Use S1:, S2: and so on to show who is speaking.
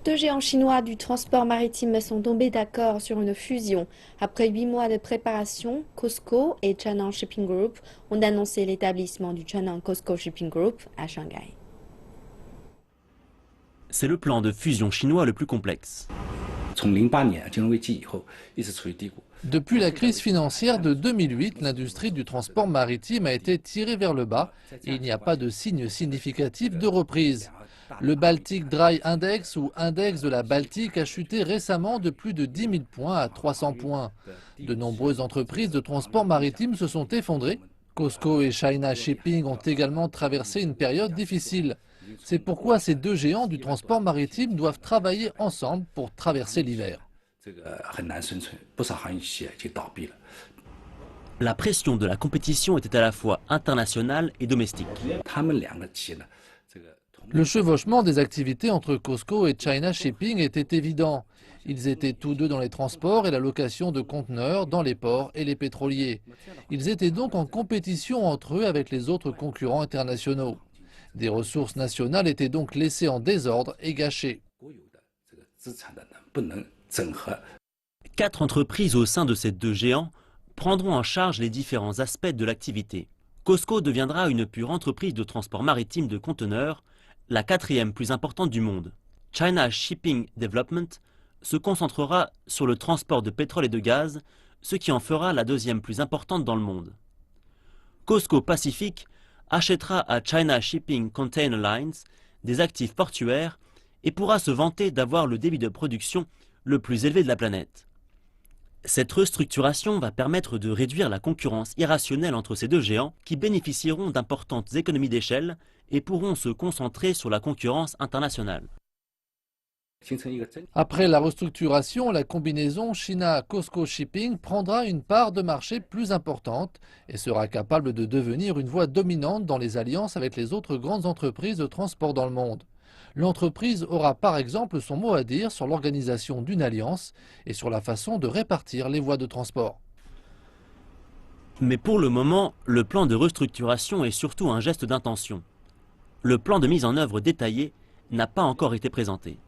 S1: Deux géants chinois du transport maritime sont tombés d'accord sur une fusion. Après 8 mois de préparation, COSCO et Channan Shipping Group ont annoncé l'établissement du Channan COSCO Shipping Group à Shanghai.
S2: C'est le plan de fusion chinois le plus complexe.
S3: Depuis la crise financière de 2008, l'industrie du transport maritime a été tirée vers le bas et il n'y a pas de signe significatif de reprise. Le Baltic Dry Index ou index de la Baltique a chuté récemment de plus de 10 000 points à 300 points. De nombreuses entreprises de transport maritime se sont effondrées. COSCO et China Shipping ont également traversé une période difficile. C'est pourquoi ces deux géants du transport maritime doivent travailler ensemble pour traverser l'hiver.
S2: La pression de la compétition était à la fois internationale et domestique.
S3: Le chevauchement des activités entre COSCO et China Shipping était évident. Ils étaient tous deux dans les transports et la location de conteneurs dans les ports et les pétroliers. Ils étaient donc en compétition entre eux avec les autres concurrents internationaux. Des ressources nationales étaient donc laissées en désordre et gâchées.
S2: 4 entreprises au sein de ces deux géants prendront en charge les différents aspects de l'activité. COSCO deviendra une pure entreprise de transport maritime de conteneurs, la 4e plus importante du monde. China Shipping Development se concentrera sur le transport de pétrole et de gaz, ce qui en fera la 2e plus importante dans le monde. COSCO Pacific achètera à China Shipping Container Lines des actifs portuaires et pourra se vanter d'avoir le débit de production le plus élevé de la planète. Cette restructuration va permettre de réduire la concurrence irrationnelle entre ces deux géants qui bénéficieront d'importantes économies d'échelle et pourront se concentrer sur la concurrence internationale.
S3: Après la restructuration, la combinaison China-COSCO Shipping prendra une part de marché plus importante et sera capable de devenir une voie dominante dans les alliances avec les autres grandes entreprises de transport dans le monde. L'entreprise aura par exemple son mot à dire sur l'organisation d'une alliance et sur la façon de répartir les voies de transport.
S2: Mais pour le moment, le plan de restructuration est surtout un geste d'intention. Le plan de mise en œuvre détaillé n'a pas encore été présenté.